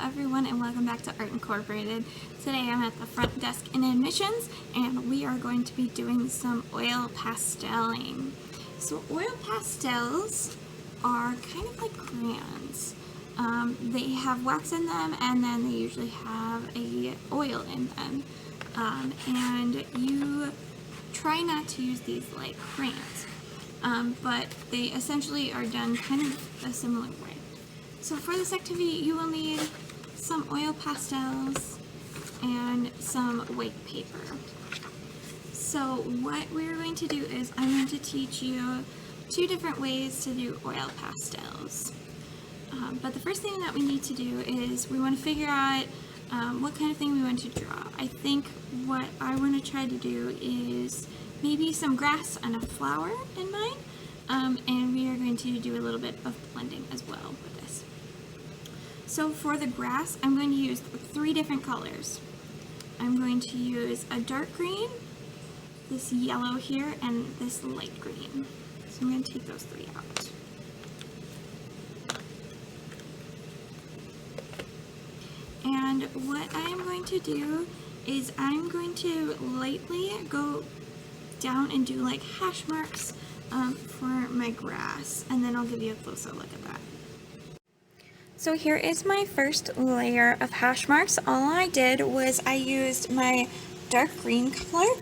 everyone, and welcome back to Art Incorporated. Today I'm at the front desk in admissions and we are going to be doing some oil pasteling. So oil pastels are kind of like crayons. They have wax in them and then they usually have a oil in them. And you try not to use these like crayons, but they essentially are done kind of a similar way. So for this activity, you will need some oil pastels and some white paper. So what we're going to do is I'm going to teach you two different ways to do oil pastels. But the first thing that we need to do is we want to figure out what kind of thing we want to draw. I think what I want to try to do is maybe some grass and a flower in mind, and we are going to do a little bit of blending as well with this. So for the grass, I'm going to use three different colors. I'm going to use a dark green, this yellow here, and this light green. So I'm going to take those three out. And what I am going to do is I'm going to lightly go down and do like hash marks for my grass, and then I'll give you a closer look at that. So here is my first layer of hash marks. All I did was I used my dark green color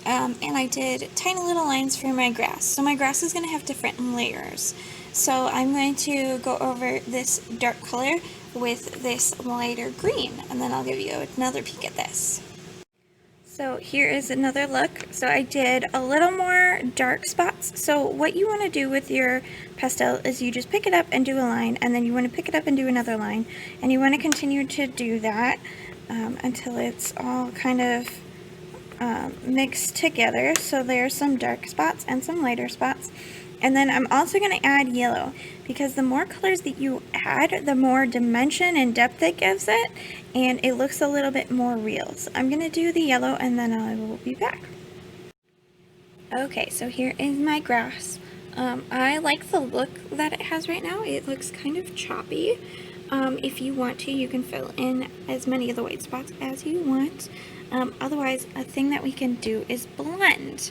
and I did tiny little lines for my grass. So my grass is going to have different layers. So I'm going to go over this dark color with this lighter green, and then I'll give you another peek at this. So here is another look. So I did a little more dark spots. So what you want to do with your pastel is you just pick it up and do a line, and then you want to pick it up and do another line, and you want to continue to do that until it's all kind of mixed together. So there's some dark spots and some lighter spots. And then I'm also going to add yellow, because the more colors that you add, the more dimension and depth it gives it, and it looks a little bit more real. So I'm going to do the yellow and then I will be back. Okay, so here is my grass. I like the look that it has right now. It looks kind of choppy. If you want to, you can fill in as many of the white spots as you want. Otherwise, a thing that we can do is blend.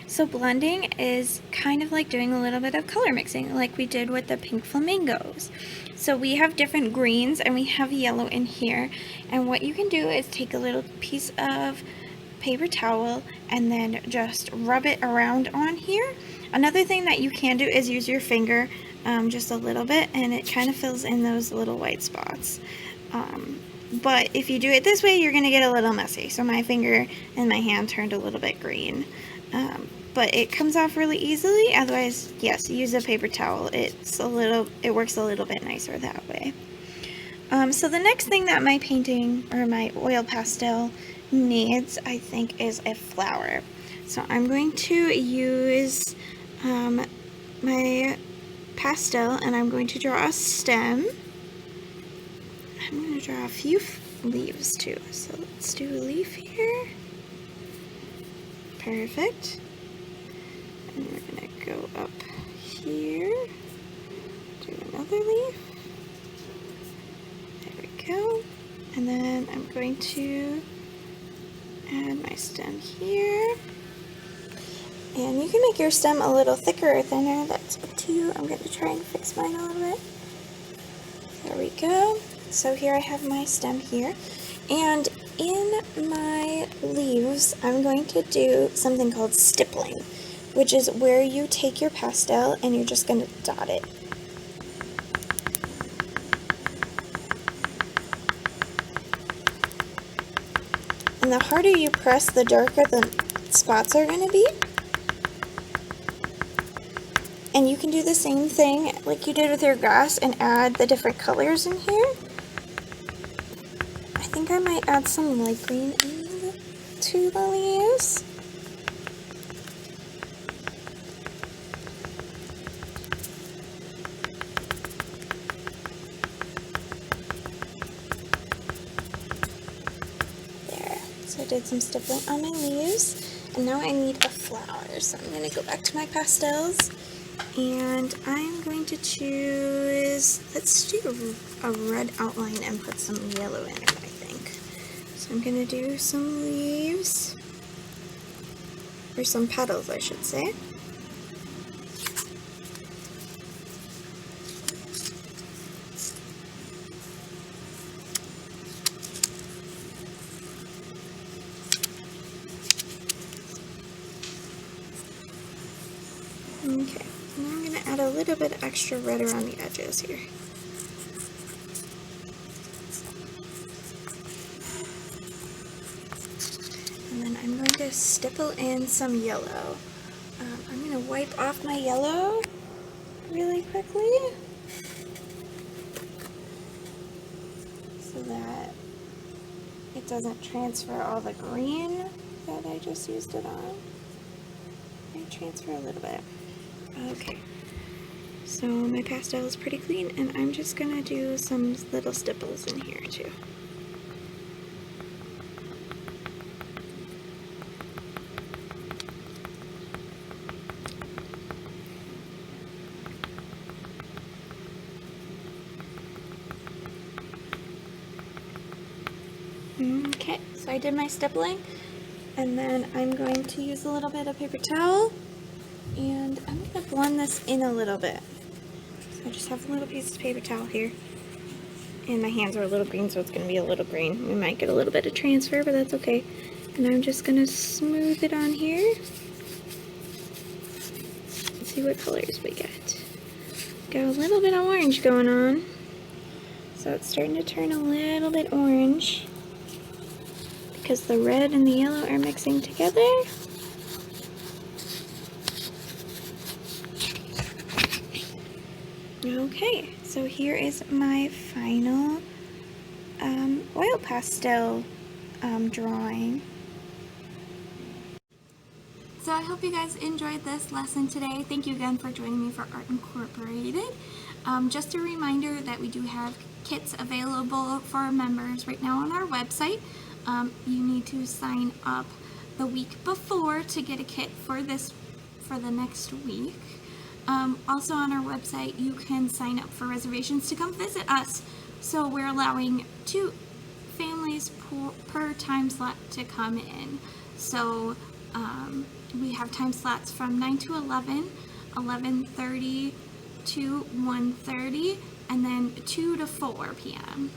So blending is kind of like doing a little bit of color mixing, like we did with the pink flamingos. So we have different greens and we have yellow in here, and what you can do is take a little piece of paper towel and then just rub it around on here. Another thing that you can do is use your finger just a little bit, and it kind of fills in those little white spots. But if you do it this way, you're going to get a little messy. So my finger and my hand turned a little bit green. But it comes off really easily. Otherwise, yes, use a paper towel. It works a little bit nicer that way. So the next thing that my painting or my oil pastel needs, I think, is a flower. So I'm going to use my pastel and I'm going to draw a stem. I'm going to draw a few leaves too. So let's do a leaf here. Perfect. And we're going to go up here, do another leaf. There we go. And then I'm going to add my stem here. And you can make your stem a little thicker or thinner, that's up to you. I'm going to try and fix mine a little bit. There we go. So here I have my stem here. And in my leaves, I'm going to do something called stippling, which is where you take your pastel and you're just going to dot it. And the harder you press, the darker the spots are going to be. And you can do the same thing like you did with your grass and add the different colors in here. I think I might add some light green to the leaves. There, so I did some stippling on my leaves, and now I need a flower. So I'm going to go back to my pastels, and I'm going to choose let's do a red outline and put some yellow in it, I think. So I'm going to do some leaves, or some petals, I should say. Okay, and I'm going to add a little bit extra red around the edges here. And then I'm going to stipple in some yellow. I'm going to wipe off my yellow really quickly so that it doesn't transfer all the green that I just used it on. I transfer a little bit. Okay, so my pastel is pretty clean, and I'm just going to do some little stipples in here too. Okay, so I did my stippling, and then I'm going to use a little bit of paper towel, and I'm going to blend this in a little bit. So I just have a little piece of paper towel here, and my hands are a little green, so it's going to be a little green. We might get a little bit of transfer, but that's okay. And I'm just going to smooth it on here. Let's see what colors we get. Got a little bit of orange going on, so it's starting to turn a little bit orange, because the red and the yellow are mixing together. Okay, so here is my final oil pastel drawing. So I hope you guys enjoyed this lesson today. Thank you again for joining me for Art Incorporated. Just a reminder that we do have kits available for our members right now on our website. You need to sign up the week before to get a kit for the next week. Also on our website, you can sign up for reservations to come visit us. So we're allowing 2 families per time slot to come in. So we have time slots from 9 to 11, 11:30 to 1:30, and then 2 to 4 p.m.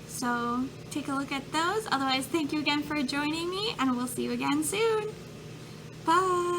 So take a look at those. Otherwise, thank you again for joining me, and we'll see you again soon. Bye!